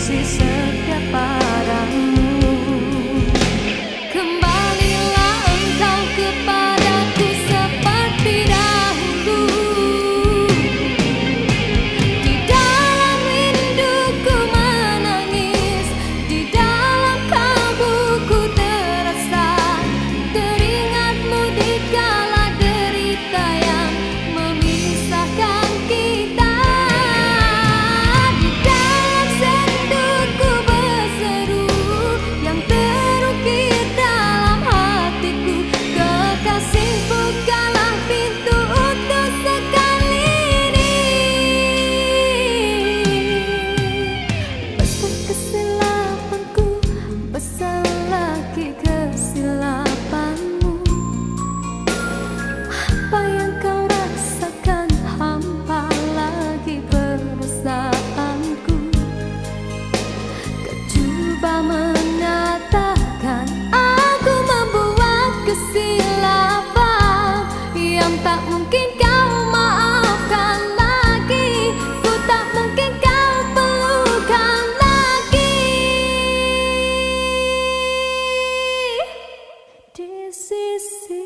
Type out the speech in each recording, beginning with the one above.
kasih setia padamu. Kembalilah engkau kepadaku seperti dahulu. Di dalam rinduku menangis, di dalam kalbuku terasa teringatmu di kala derita yang memisahkan kita. Di dalam sentuhku berseru yang terukir dalam hatiku, kekasih bukalah pintu untuk sekali ini. Besar kesilapanku, besar lagi kesilapanmu. Apa yang kau rasakan, hampa lagi perasaanku. Kau coba mengatakan aku membuat kesilapan yang tak mungkin kau maafkan lagi. Ku tak mungkin kau pelukan lagi. Di sisi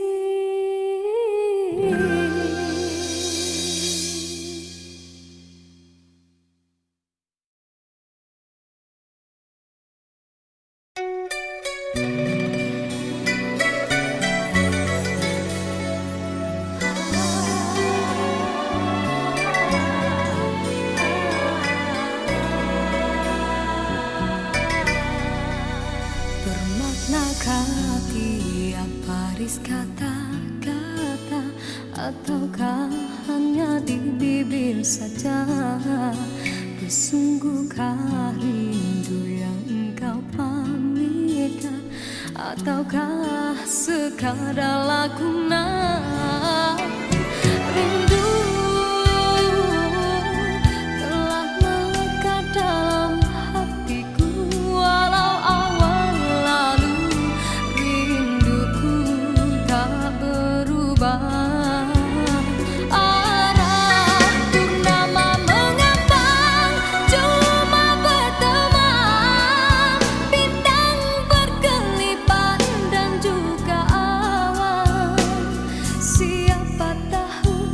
bermaknakah tiap baris kata-kata, ataukah hanya di bibir saja? Bersungguhkah rindu yang engkau pamitkan, ataukah sekadar lakonan? Rindu telah melekat dalam hatiku, walau awal lalu rinduku tak berubah. Arah purnama mengambang, cuma berteman, bintang berkelipat dan juga awan. Siapa tahu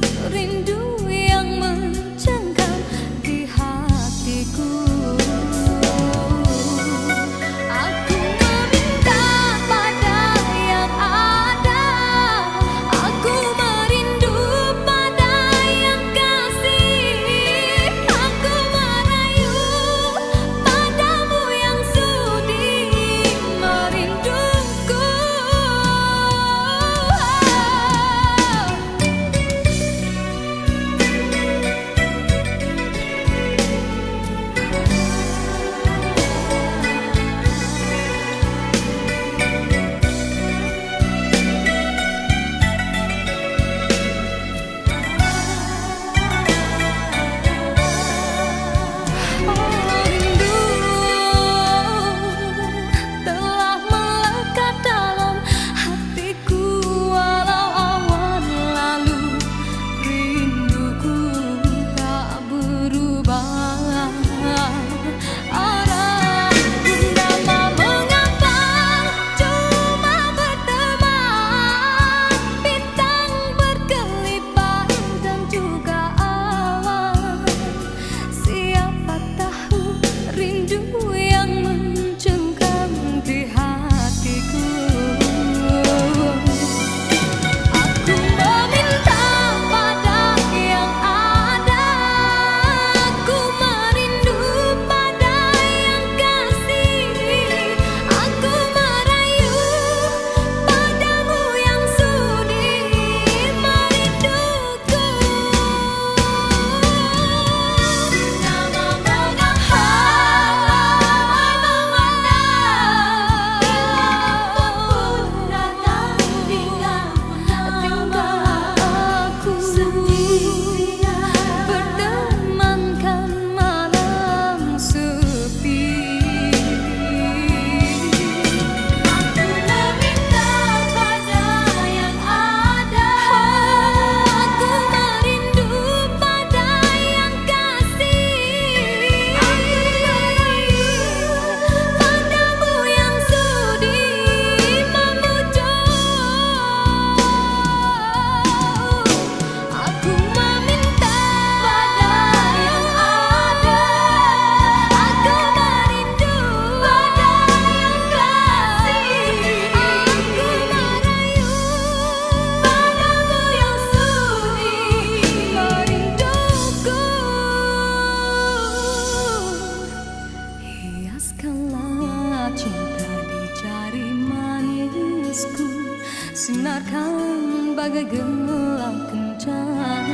Hiaskanlah cinta di jari manisku, sinarkan bagai gelang kencang.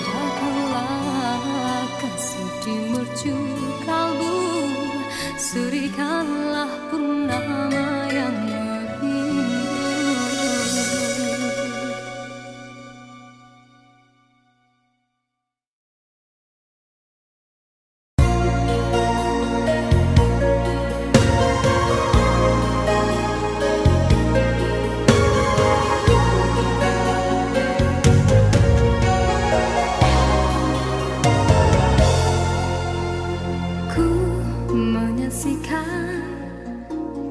Jagalah kasih di mercu kalbu, serikanlah purnama yang merindu. Menyaksikan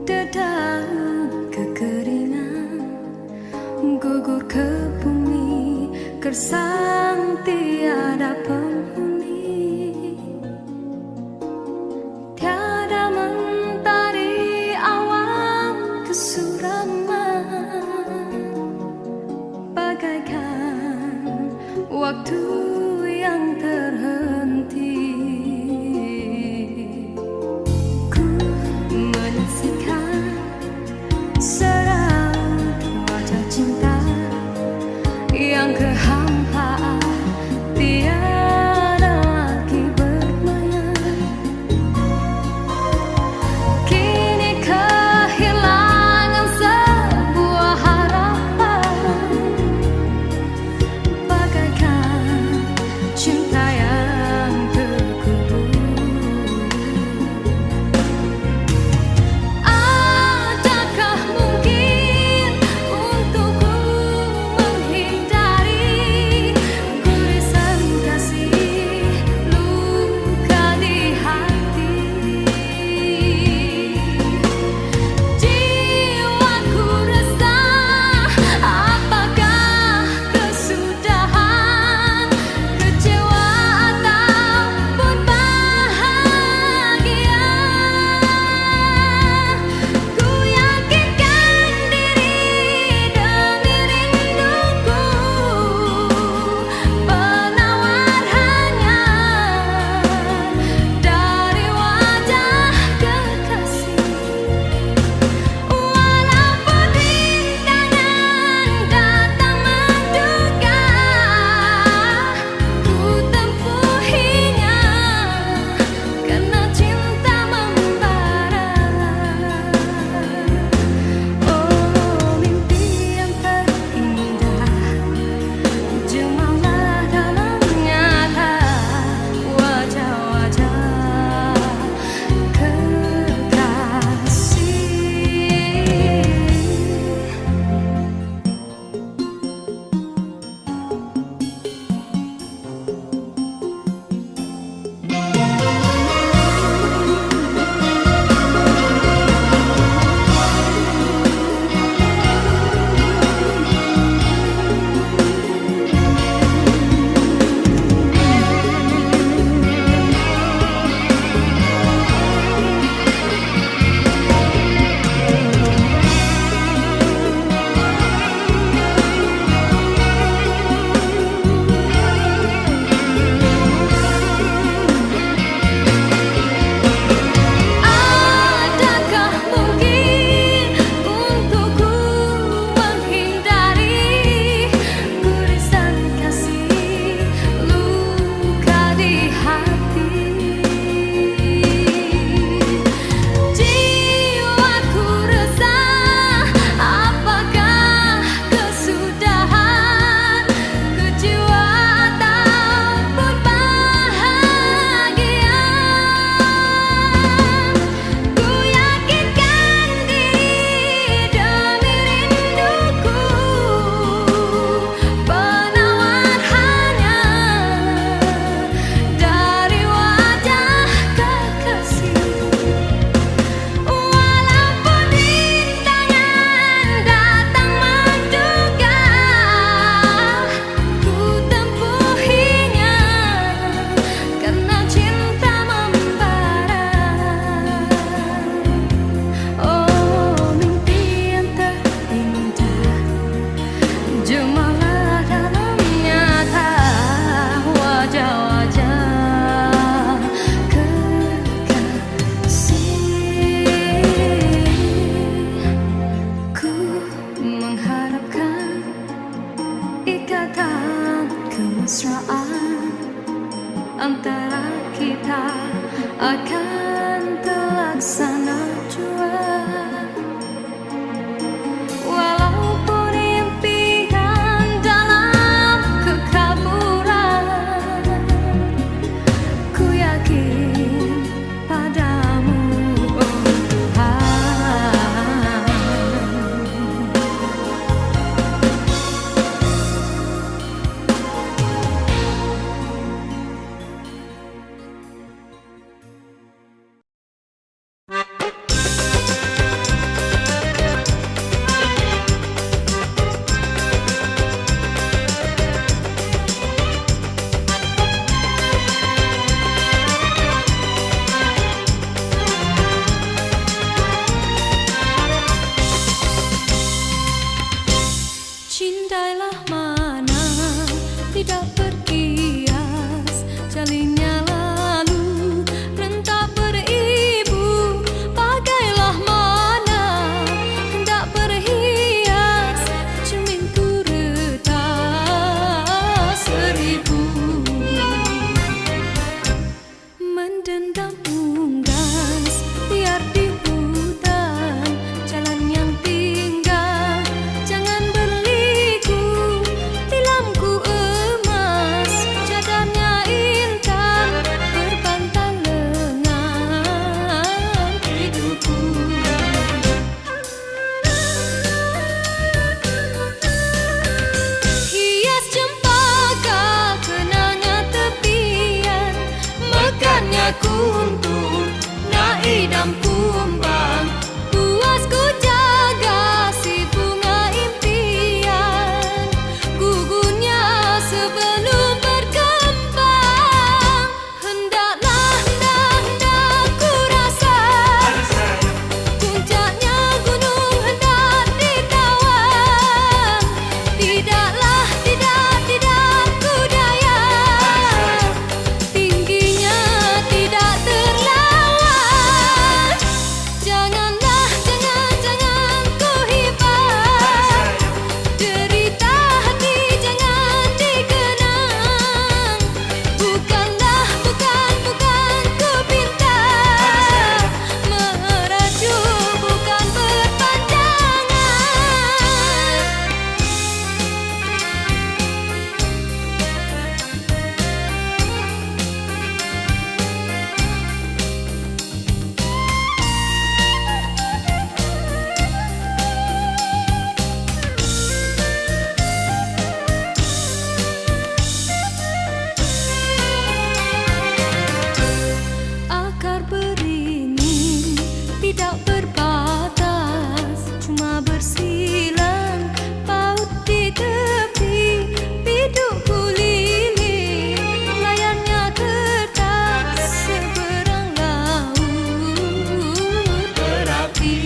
dedaun kekeringan gugur ke bumi, gersang tiada penghuni. Tiada mentari awan kesuraman, bagaikan waktu yang terhenti. Yang kehampaan tiada lagi bermayar, kini kehilangan sebuah harapan, bagaikan sana jua. Walaupun impian dalam kekaburan, ku yakin padamu, oh Tuhan. Cintailah mana tidak berkias, jalinnya lalu rentak beribu. Pakailah mana hendak berhias, cerminku retak seribu. Mendendam unggas biar di hutan, jalan yang tinggal jangan berliku. Tilamku emas, cadangnya intan, berbantal lengan hidupku. Hias cempaka kenanga tepian, mekarnya kuntur nak idam kumbang. Puas ku jaga si bunga impian, gugurnya sebelum berkembang. Hendaklah ku rasa, puncaknya gunung hendak ditawan. Tidaklah ku daya, tingginya tidak terlawan. Janganlah ku hibah, derita hati jangan dikenang. Bukanlah ku pinta, merajuk bukan akar beringin tidak berbatas, cuma bersilang paut di tepi. Bidukku lilin, layarnya kertas, seberang laut berapi.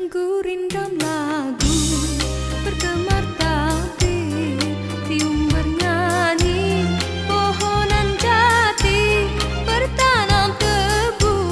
Gurindam lagu bergemar tabir, tiung bernyanyi pohonan jati, bertanam tebu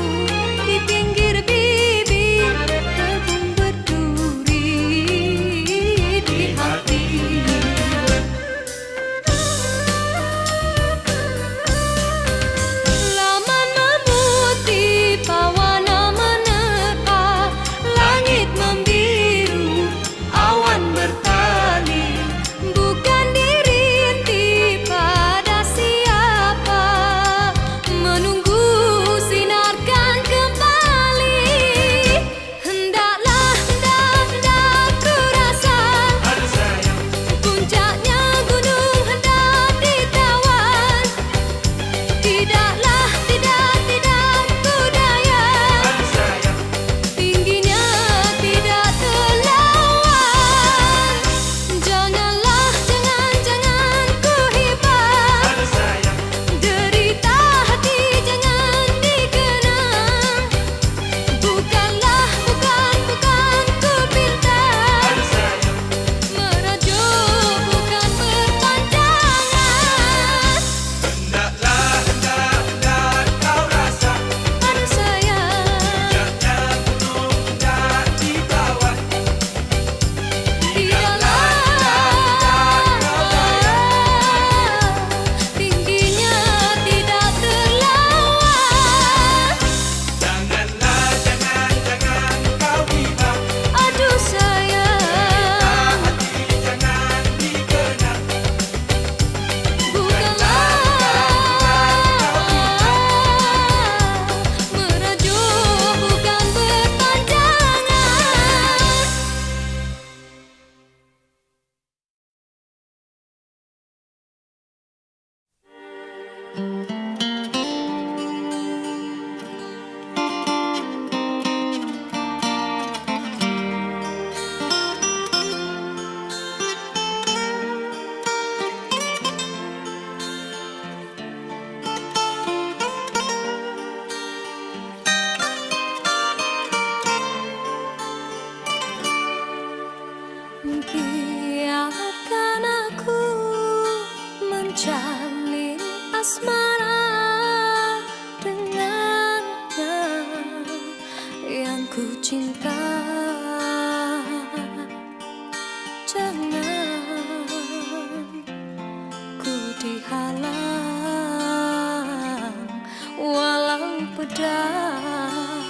pedang,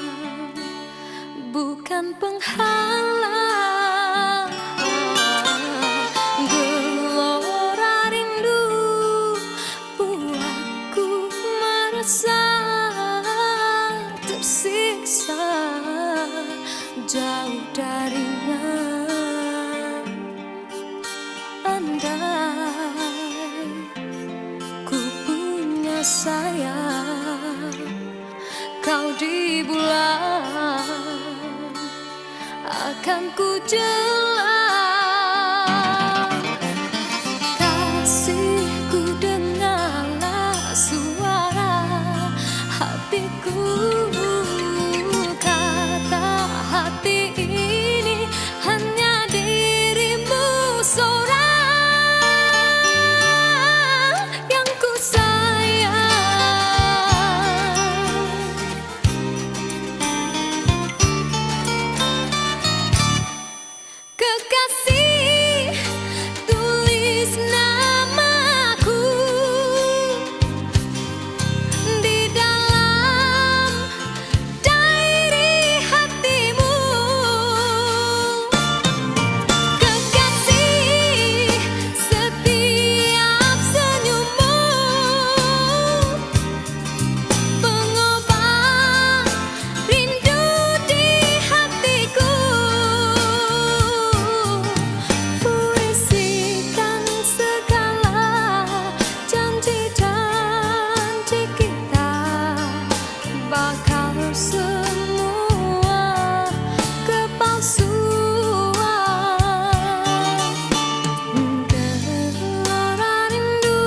bukan penghalang. Gelora rindu buatku merasa tersiksa jauh darinya. Andai ku punya sayang, kau di bulan akan ku jelas. Kasihku, dengarlah suara hatiku. Kata hati ini hanya dirimu seorang yang ku sayang. Kekasih, tulis namaku di dalam diary hatimu. Kekasih, setiap senyummu pengobat rindu di hatiku. Puisikan segala janji-janji kita, bakal semua kepalsuan. Gelora rindu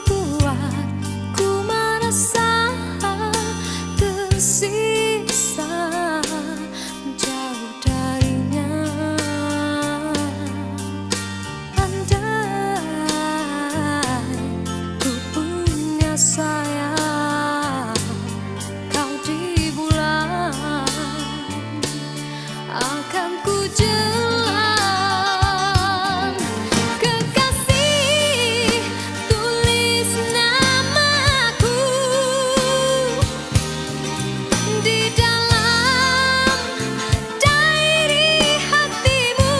buatku merasa tersiksa jauh darinya. Andai ku punya sayang, kau di bulan akan ku jelas. Kekasih, tulis namaku di dalam diary hatimu.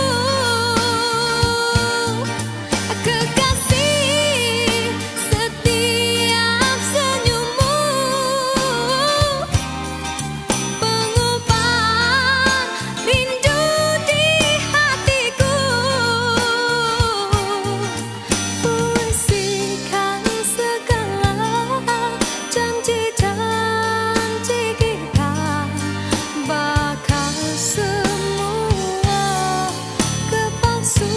Kekasih, setiap senyummu pengobat rindu di hatiku. Puisikan segala janji-janji kita, bakal semua kepalsuan.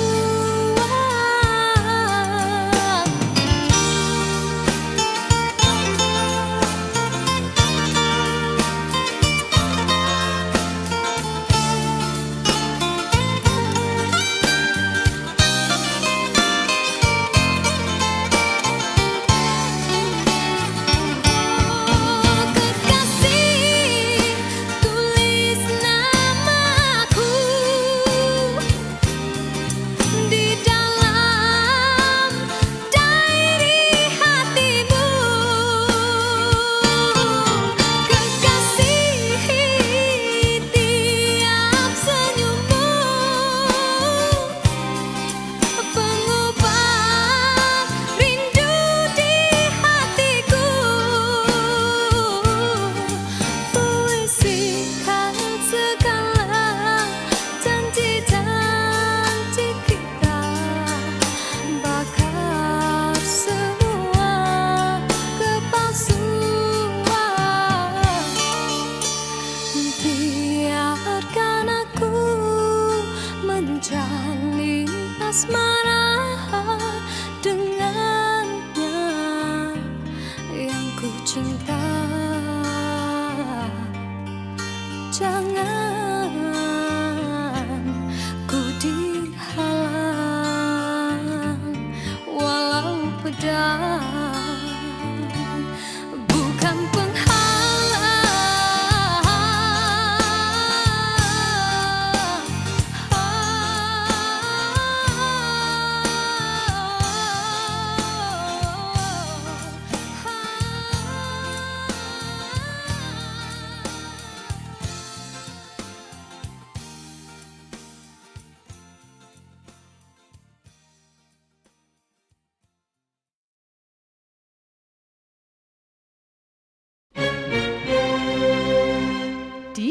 Kekasih, tulis namaku di dalam diary hatimu. Kekasih, tiap senyummu pengobat rindu di hatiku. Puisikan segala janji-janji kita, bakal semua kepalsuan. Biarkan aku menjalin asmara dengannya yang ku cinta. Jangan ku dihalang walau pedang, bukan penghalang.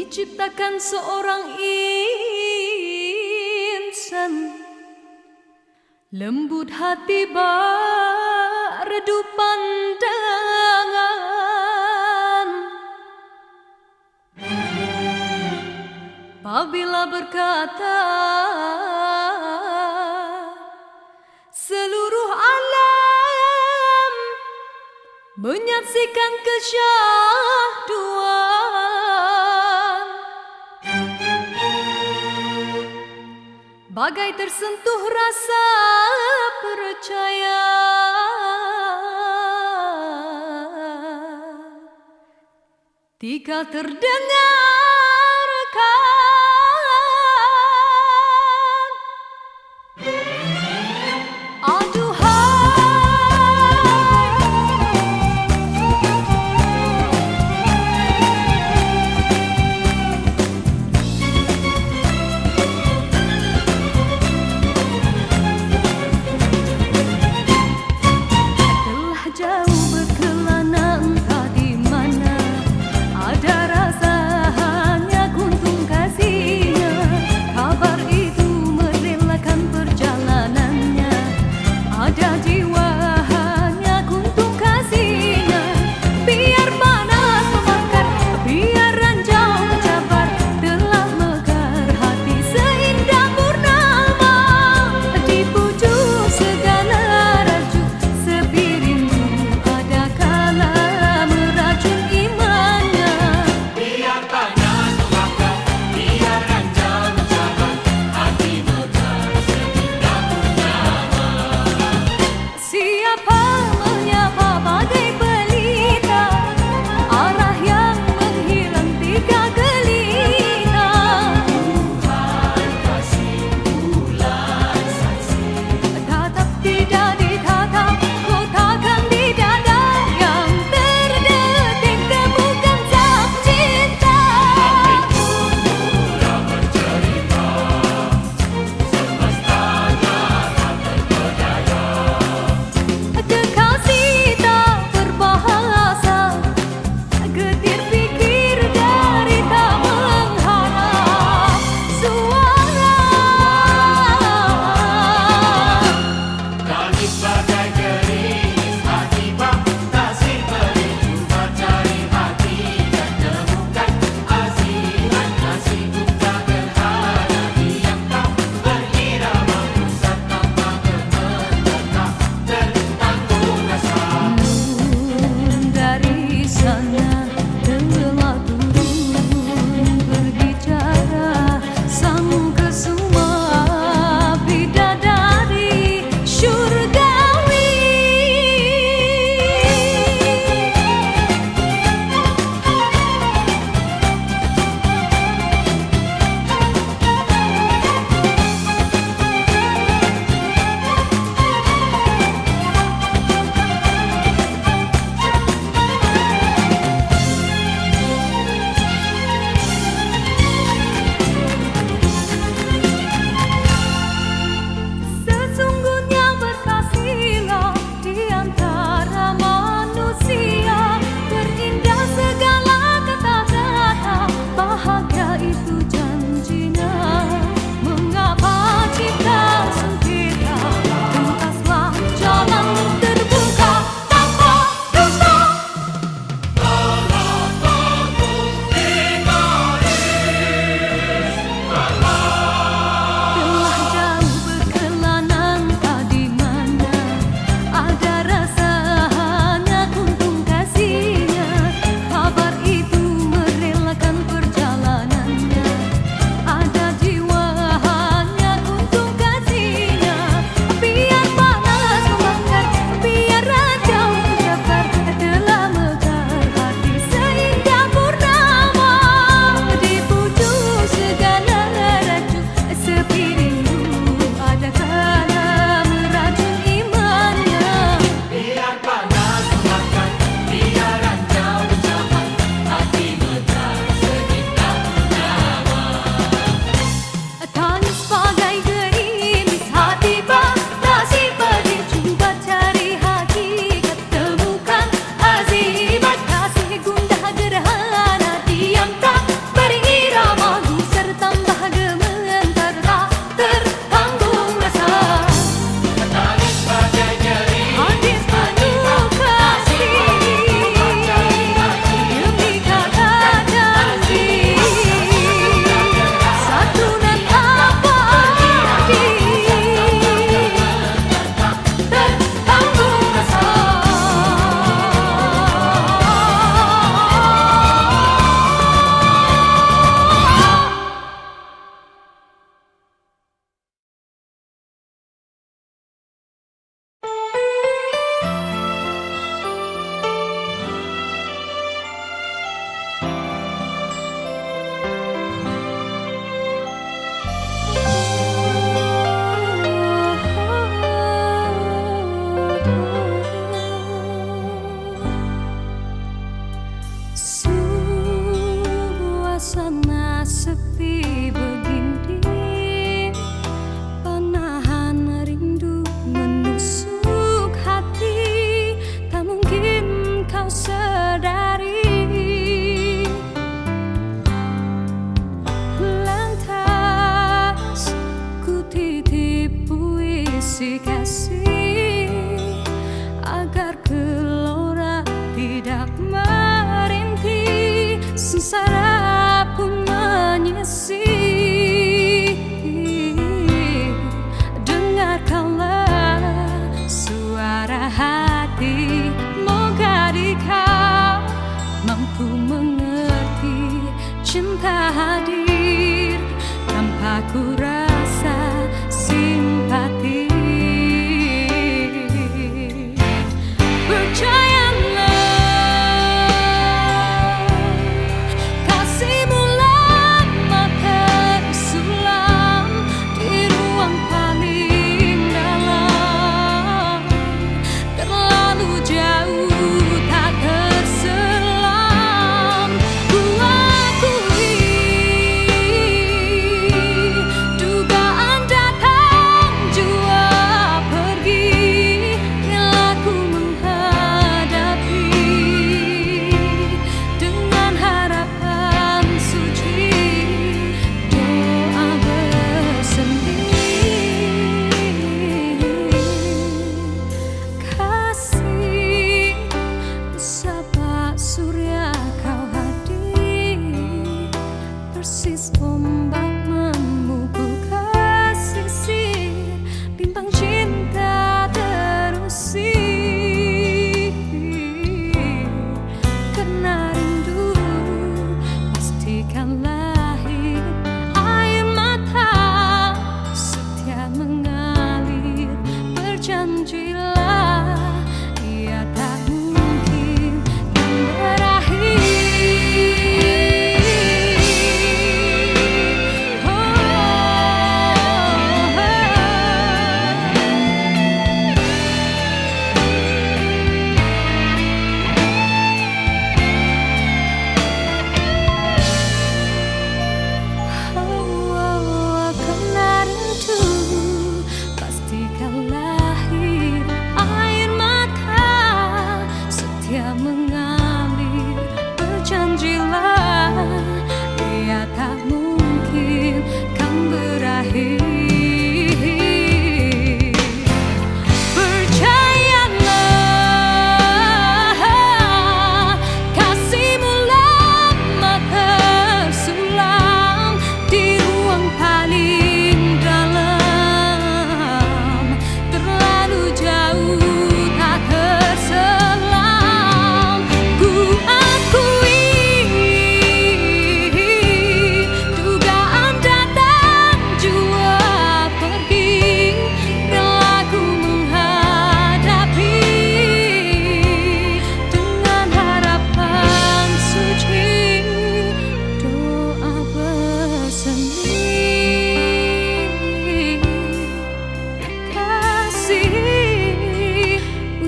diciptakan seorang insan, lembut hati berdu pandangan. Apabila berkata seluruh alam menyaksikan kesyahduan, bagai tersentuh rasa percaya. Tika terdengarkan jauh berkelana, entah di mana ada rasa mampu mengerti cinta hadir tanpa ku rasa simpati. Persis ombak memukul kesisir, bintang cinta terusir. Karena rindu pastikan lahir, air mata setia mengalir. Berjanjilah ia tak mungkin kan berakhir. Mengalir, berjanjilah ia tak mungkin kan berakhir. Percayalah, kasihmu lama tersulam di ruang paling dalam, terlalu jauh tak terselam.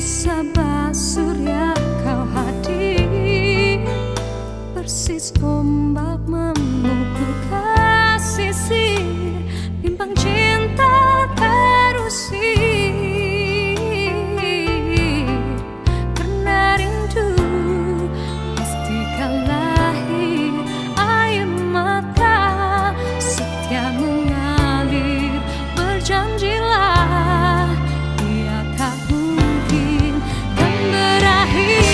Sabah surya kau hadir, persis ombak memukul kesisir, bimbang cinta terusir. Karena rindu pastikan lahir, air mata setia mengalir. Berjanjilah ia tak mungkin kan berakhir.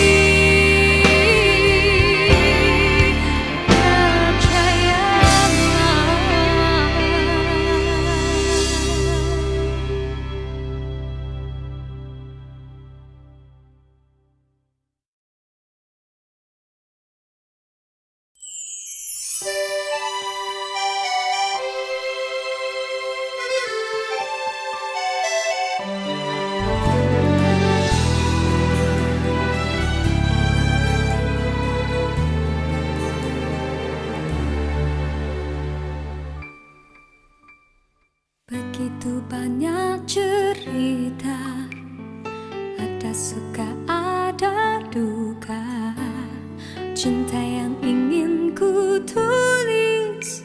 Begitu banyak cerita, ada suka ada duka. Cinta yang ingin ku tulis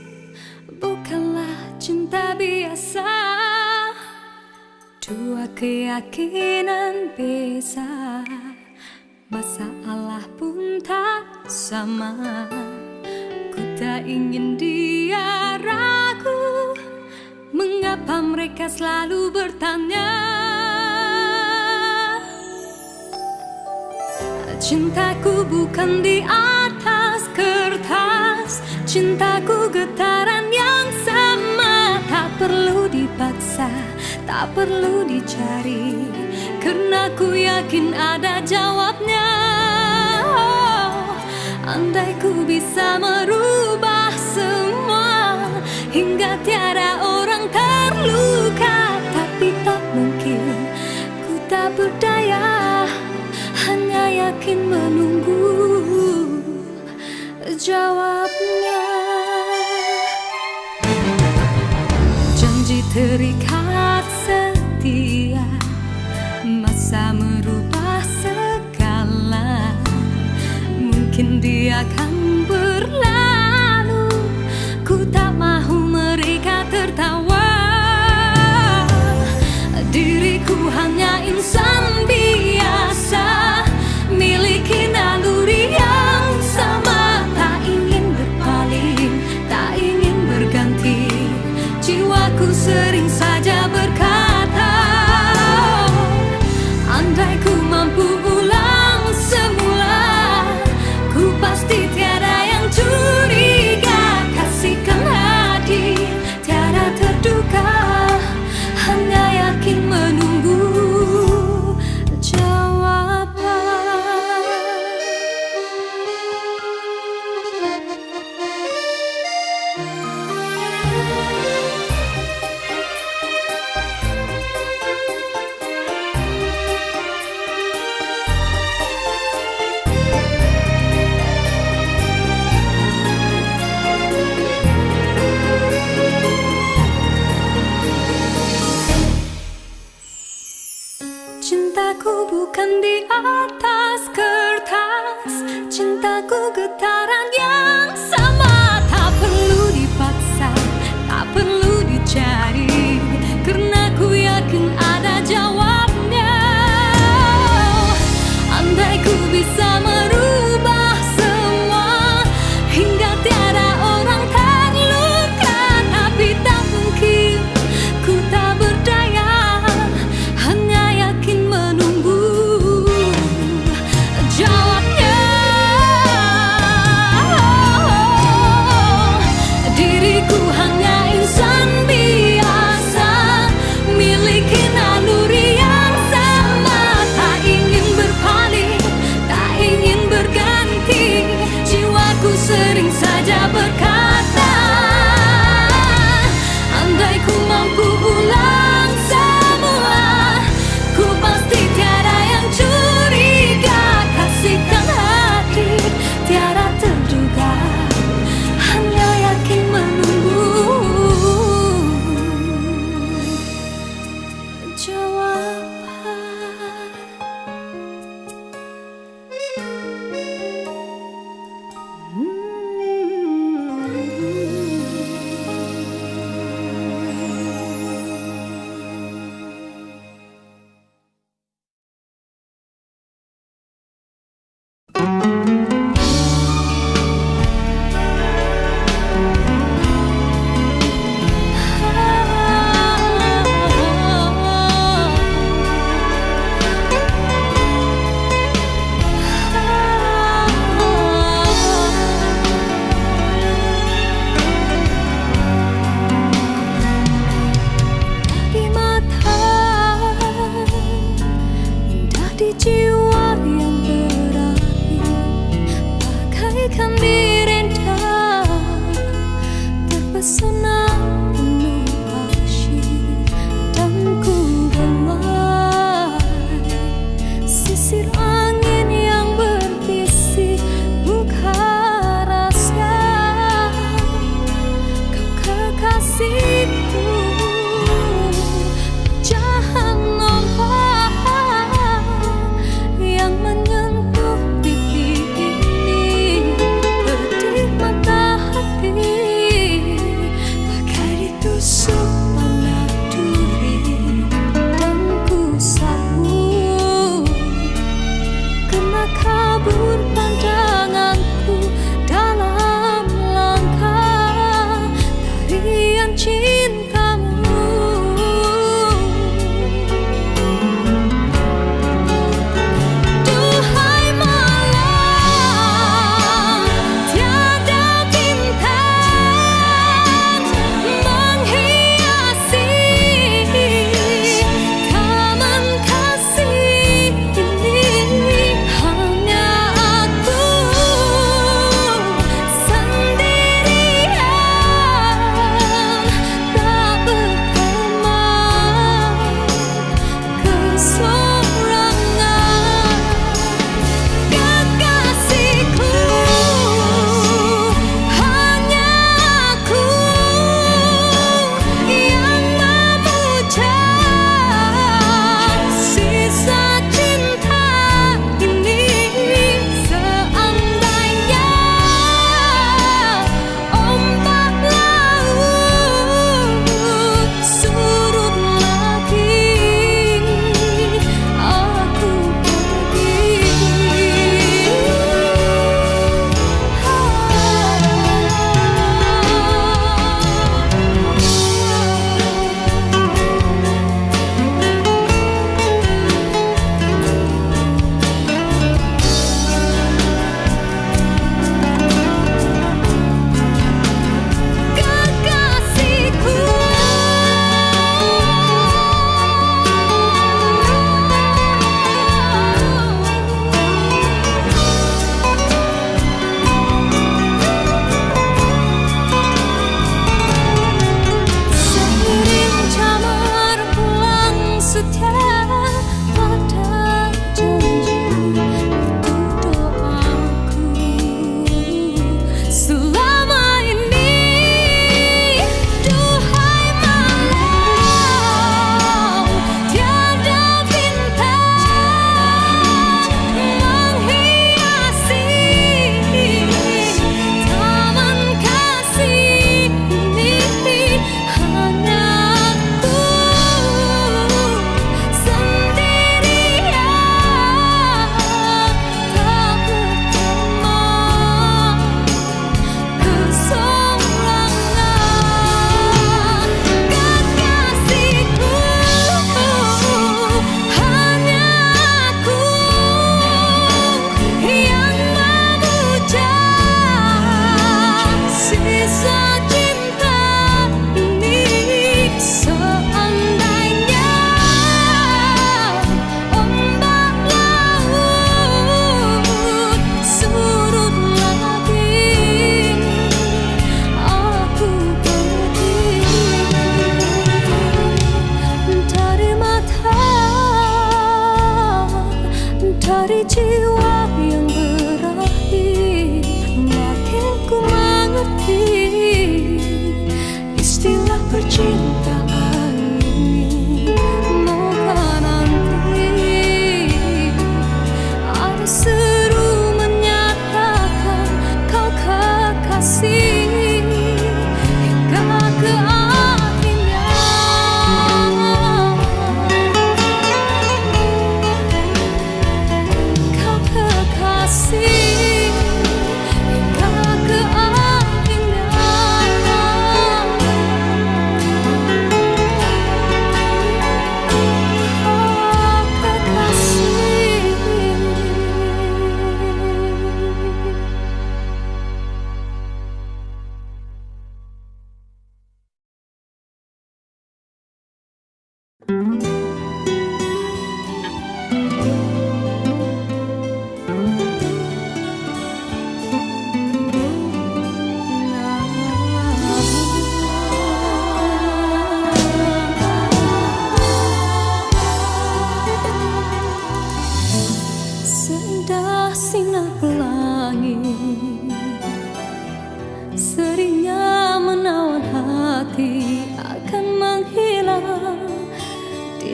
bukanlah cinta biasa. Dua keyakinan beza, masalah pun tak sama. Ku tak ingin dia ragu, mengapa mereka selalu bertanya. Cintaku bukan di atas kertas, cintaku getaran yang sama. Tak perlu dipaksa, tak perlu dicari, karena ku yakin ada jawabnya. Oh, Andai ku bisa merubah semua hingga tiada orang terluka, tapi tak mungkin, ku tak berdaya, hanya yakin menunggu jawabnya. Janji terikat setia, masa merubah segala. Mungkin dia akan berlalu, ku tak mahu mereka tertawa. Diriku hanya insan biasa, miliki naluri yang sama. Tak ingin berpaling, tak ingin berganti. Jiwaku sering saja berkata, andai ku mampu ulang semula, ku pasti tiada yang curiga. Kasihkan hadir, tiada terduga, hanya yakin menunggu jawaban. Cintaku bukan di atas kertas, cintaku getaran yang sama. Tak perlu dipaksa, tak perlu dicari, karena ku yakin ada jawabnya. Andai ku bisa merubah semua hingga tiada orang terluka, tapi tak mungkin, ku tak berdaya, hanya yakin menunggu jawabnya. Diriku hanya insan biasa, miliki naluri yang sama. Tak ingin berpaling, tak ingin berganti. Jiwaku sering saja berkata, andai ku mampu ulang semula, ku pasti tiada yang curiga. Kasihkan hadir, tiada terduga, hanya yakin menunggu jawaban. Di mata, indah di jiwa yang berakhir, bagaikan direndam, terpesona penuh asyik, dan ku bermain sisir angin yang berbisik muka rasa. Kau kekasihku, pecahan ombak yang menyentuh pipi ini.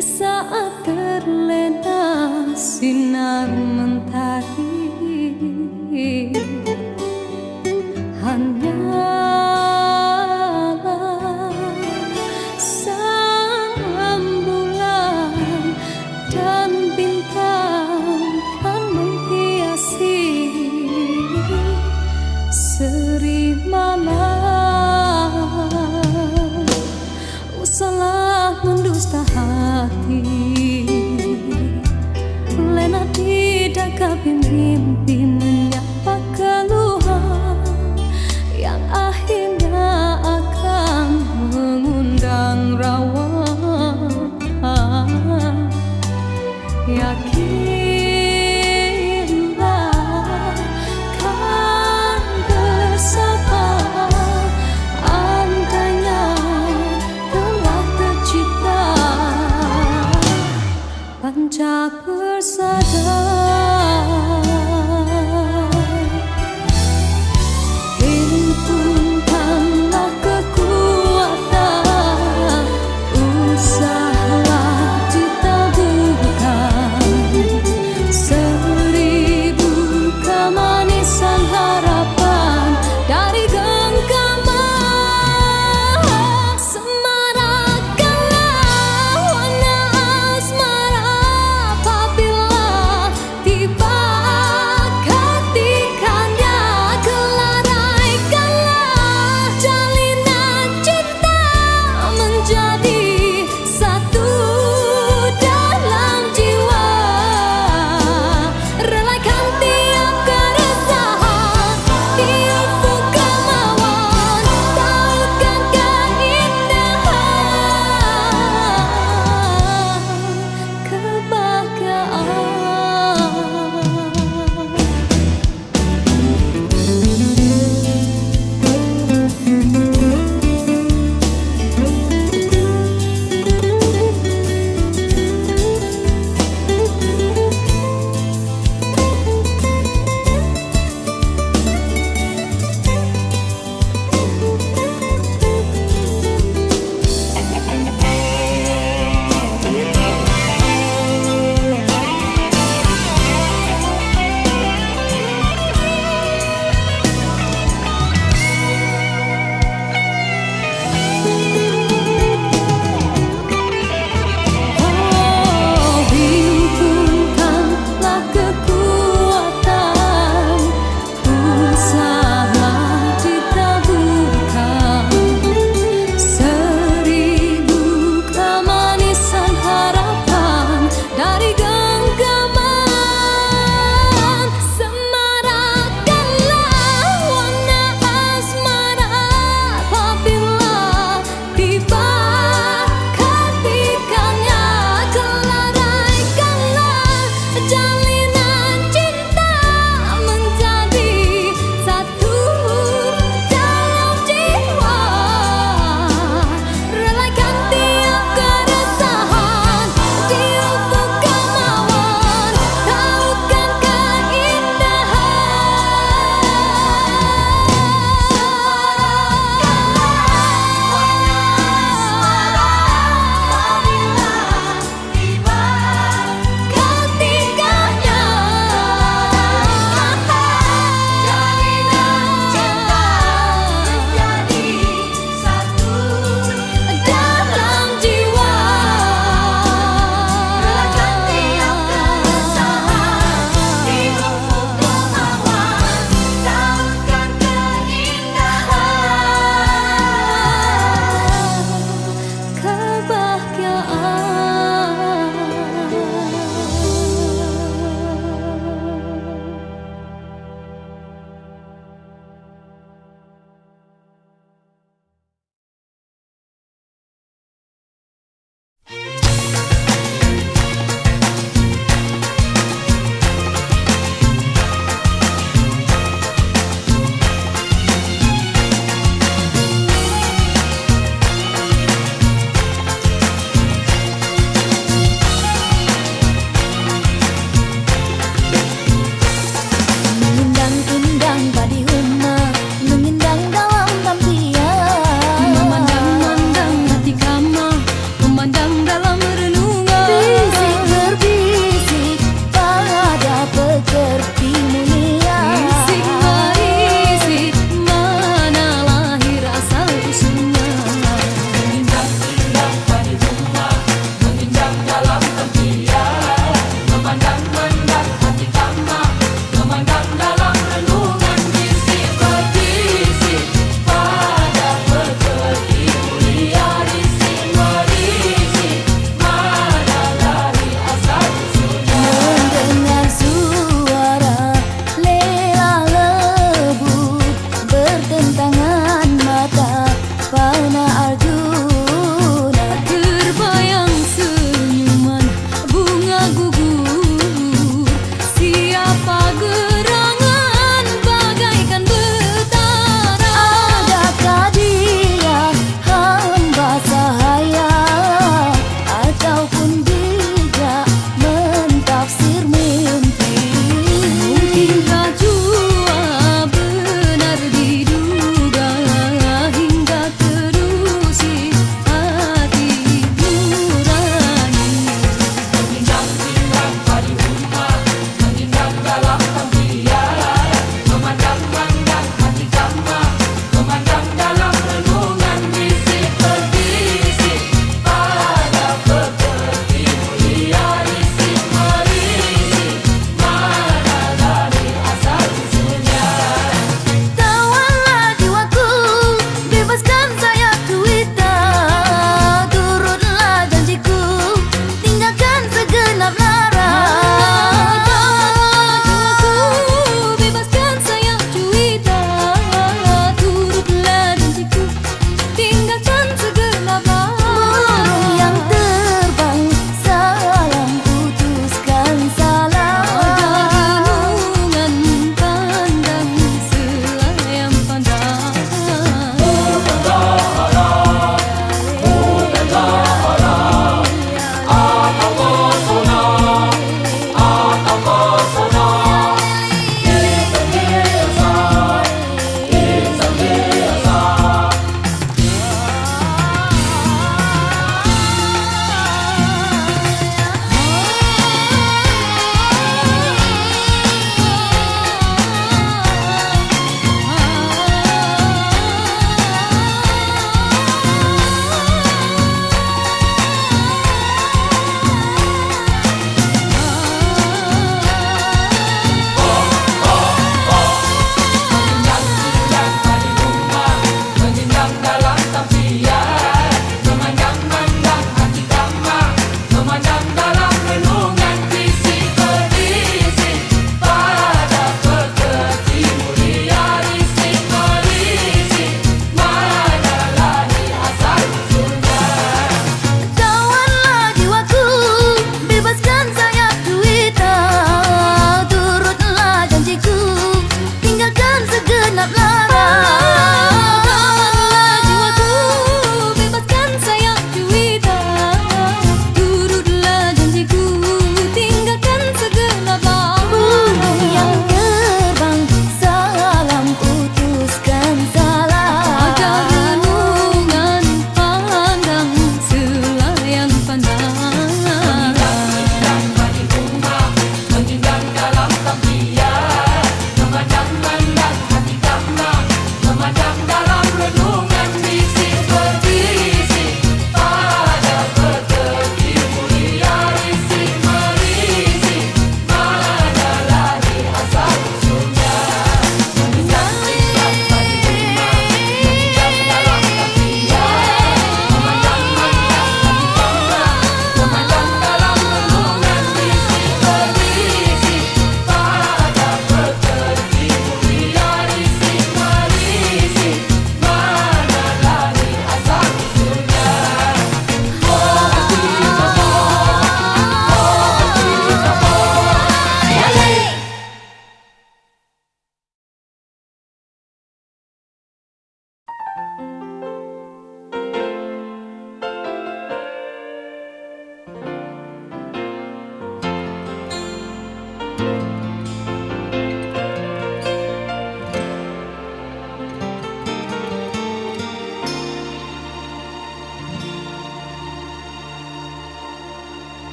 di saat terlena sinar mentari. Hanyalah sang rembulan dan bintang kan menghiasi seri malam. Usahlah mendusta hati, lena tidak kabin mimpi menyapa keluhan yang akhirnya akan mengundang rawa. Yakinlah kan bersama, andainya telah tercipta panca persada. Himpunkanlah kekuatan, usahalah ditaburkan seribu kemanisan harapan dari genggaman. Semarakkanlah warna asmara apabila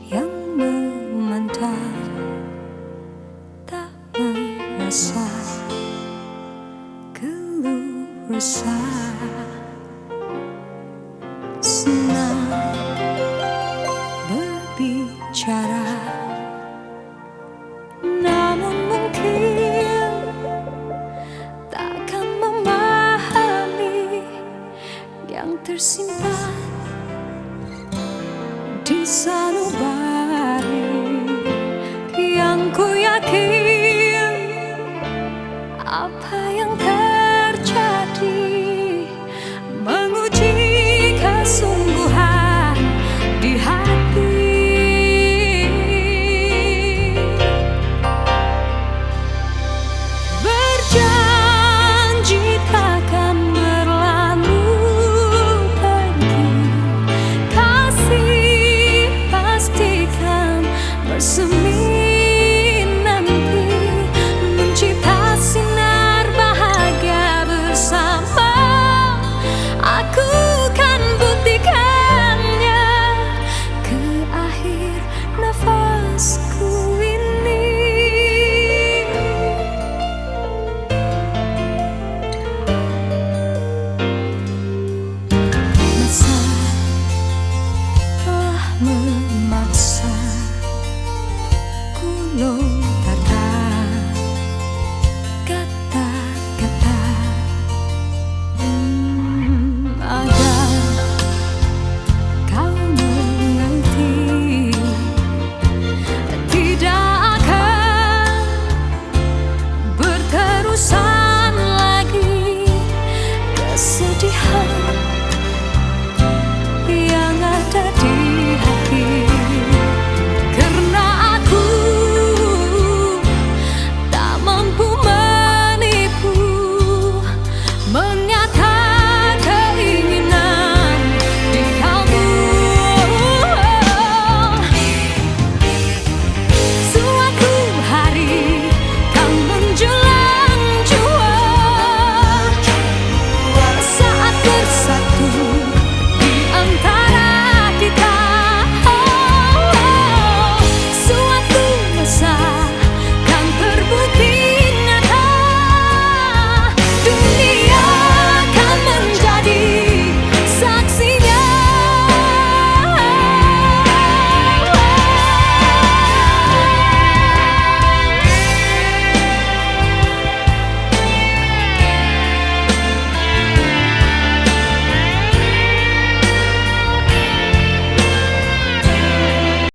Yang memandang tak merasa keluh resah, senang berbicara, namun mungkin takkan memahami yang tersimpan di sanubari yang ku yakin apa